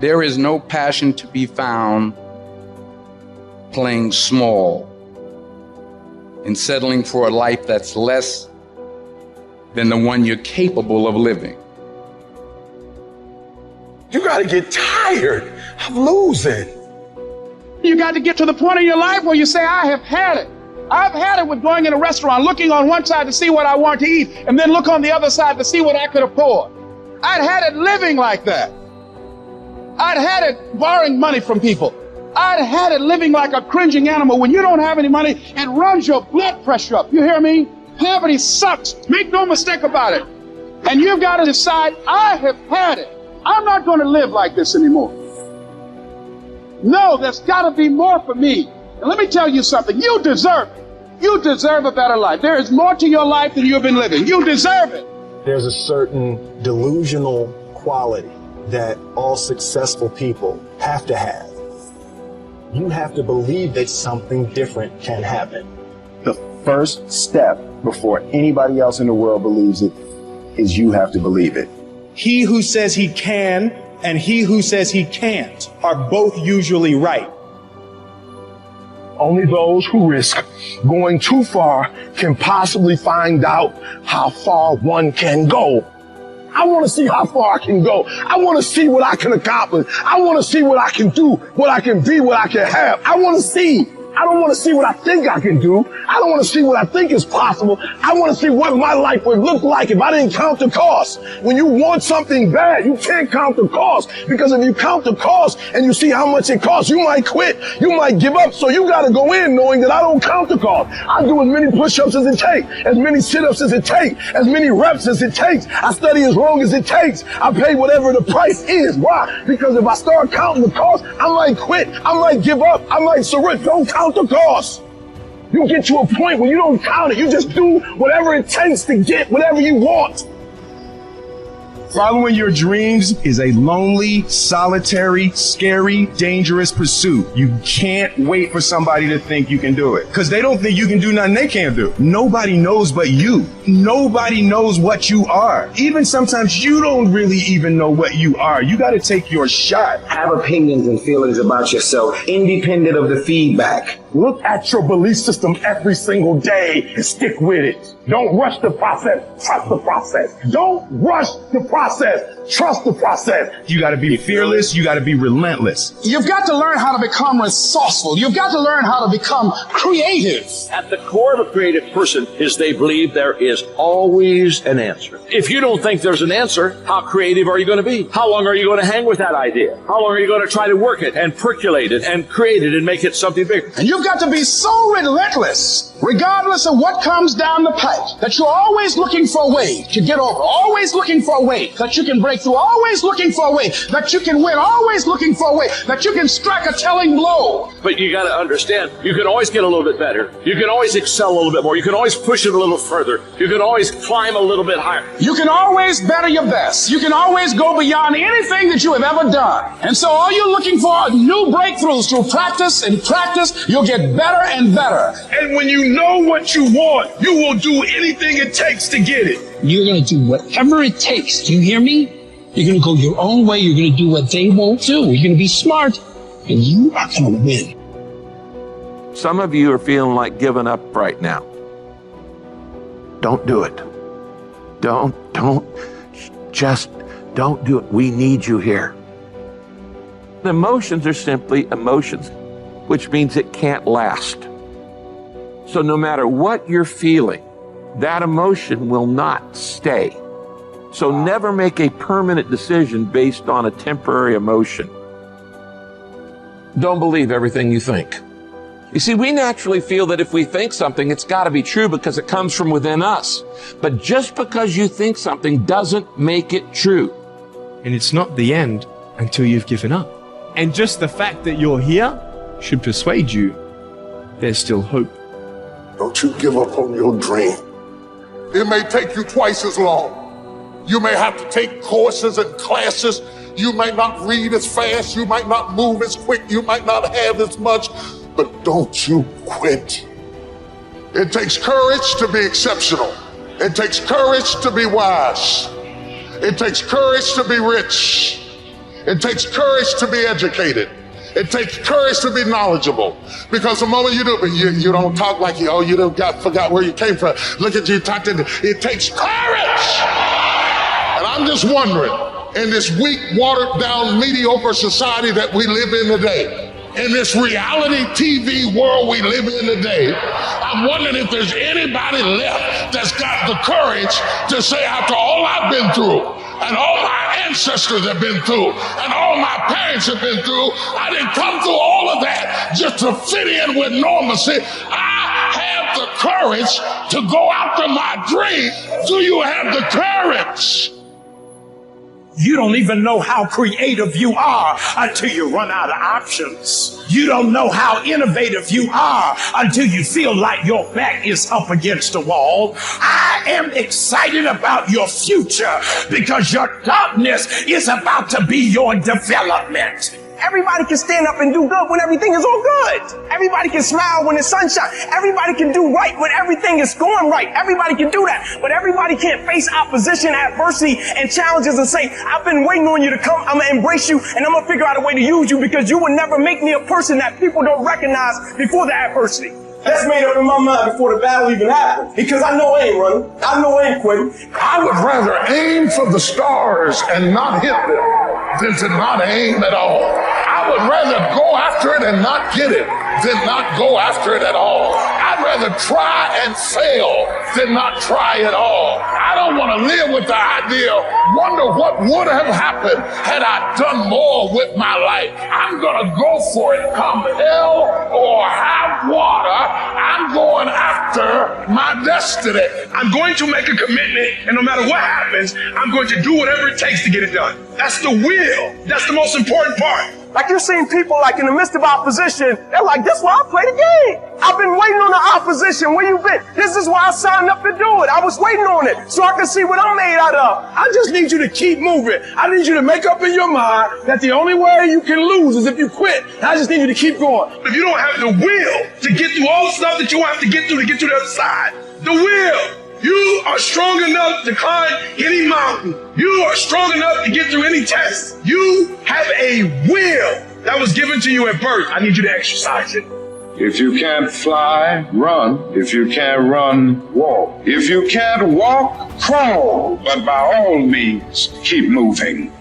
There is no passion to be found playing small and settling for a life that's less than the one you're capable of living. You got to get tired of losing. You got to get to the point in your life where you say, I have had it. I've had it with going in a restaurant, looking on one side to see what I want to eat, and then look on the other side to see what I could afford. I'd had it living like that. I'd had it borrowing money from people. I'd had it living like a cringing animal. When you don't have any money, it runs your blood pressure up. You hear me? Poverty sucks. Make no mistake about it. And you've got to decide, I have had it. I'm not going to live like this anymore. No, there's got to be more for me. And let me tell you something. You deserve it. You deserve a better life. There is more to your life than you've been living. You deserve it. There's a certain delusional quality that all successful people have to have. You have to believe that something different can happen. The first step before anybody else in the world believes it is you have to believe it. He who says he can and he who says he can't are both usually right. Only those who risk going too far can possibly find out how far one can go. I want to see how far I can go. I want to see what I can accomplish. I want to see what I can do, what I can be, what I can have. I want to see. I don't want to see what I think I can do. I don't want to see what I think is possible. I want to see what my life would look like if I didn't count the cost. When you want something bad, you can't count the cost, because if you count the cost and you see how much it costs, you might quit. You might give up. So you got to go in knowing that I don't count the cost. I do as many push-ups as it takes, as many sit-ups as it takes, as many reps as it takes. I study as long as it takes. I pay whatever the price is. Why? Because if I start counting the cost, I might quit. I might give up. I might surrender. Don't count the cost. You get to a point where you don't count it. You just do whatever it takes to get whatever you want. Following your dreams is a lonely, solitary, scary, dangerous pursuit. You can't wait for somebody to think you can do it, because they don't think you can do nothing they can't do. Nobody knows but you. Nobody knows what you are. Even sometimes you don't really even know what you are. You got to take your shot. Have opinions and feelings about yourself, independent of the feedback. Look at your belief system every single day and stick with it. Don't rush the process. Trust the process. Don't rush the process. Trust the process. You got to be fearless. You got to be relentless. You've got to learn how to become resourceful. You've got to learn how to become creative. At the core of a creative person is they believe there is always an answer. If you don't think there's an answer, how creative are you going to be? How long are you going to hang with that idea? How long are you going to try to work it and percolate it and create it and make it something bigger? And you've got to be so relentless, regardless of what comes down the pipe, that you're always looking for a way to get over, always looking for a way that you can break through, always looking for a way that you can win, always looking for a way that you can strike a telling blow. But you got to understand, you can always get a little bit better. You can always excel a little bit more. You can always push it a little further. You can always climb a little bit higher. You can always better your best. You can always go beyond anything that you have ever done. And so all you're looking for are new breakthroughs. Through practice and practice, you'll get better and better. And when you know what you want, you will do anything it takes to get it. You're going to do whatever it takes. Do you hear me? You're going to go your own way. You're going to do what they won't do. You're going to be smart, and you are going to win. Some of you are feeling like giving up right now. Don't do it. Just don't do it. We need you here. Emotions are simply emotions, which means it can't last. So no matter what you're feeling, that emotion will not stay. So never make a permanent decision based on a temporary emotion. Don't believe everything you think. You see, we naturally feel that if we think something, it's got to be true because it comes from within us. But just because you think something doesn't make it true. And it's not the end until you've given up. And just the fact that you're here should persuade you there's still hope. Don't you give up on your dream. It may take you twice as long. You may have to take courses and classes. You might not read as fast. You might not move as quick. You might not have as much. But don't you quit. It takes courage to be exceptional. It takes courage to be wise. It takes courage to be rich. It takes courage to be educated. It takes courage to be knowledgeable, because the moment you do, you don't talk like you forgot where you came from. Look at you talking. It takes courage. And I'm just wondering, in this weak, watered down, mediocre society that we live in today, in this reality TV world we live in today, I'm wondering if there's anybody left that's got the courage to say, after all I've been through, and all my ancestors have been through, and all my parents have been through, I didn't come through all of that just to fit in with normalcy. I have the courage to go after my dream. Do you have the courage? You don't even know how creative you are until you run out of options. You don't know how innovative you are until you feel like your back is up against the wall. I am excited about your future because your darkness is about to be your development. Everybody can stand up and do good when everything is all good. Everybody can smile when the sun shines. Everybody can do right when everything is going right. Everybody can do that. But everybody can't face opposition, adversity, and challenges and say, I've been waiting on you to come. I'm going to embrace you, and I'm going to figure out a way to use you, because you will never make me a person that people don't recognize before the adversity. That's made up in my mind before the battle even happened. Because I know I ain't running. I know I ain't quitting. I would rather aim for the stars and not hit them than to not aim at all. I would rather go after it and not get it than not go after it at all. I'd rather try and fail than not try at all. I don't want to live with the idea, wonder what would have happened had I done more with my life. I'm going to go for it, come hell or high water. I'm going after my destiny. I'm going to make a commitment, and no matter what happens, I'm going to do whatever it takes to get it done. That's the will. That's the most important part. Like, you're seeing people like in the midst of opposition, they're like, this is why I play the game. I've been waiting on the opposition. Where you been? This is why I signed up to do it. I was waiting on it so I can see what I'm made out of. I just need you to keep moving. I need you to make up in your mind that the only way you can lose is if you quit. And I just need you to keep going. If you don't have the will to get through all the stuff that you have to get through to get to the other side, the will. You are strong enough to climb any mountain. You are strong enough to get through any test. You have a will that was given to you at birth. I need you to exercise it. If you can't fly, run. If you can't run, walk. If you can't walk, crawl. But by all means, keep moving.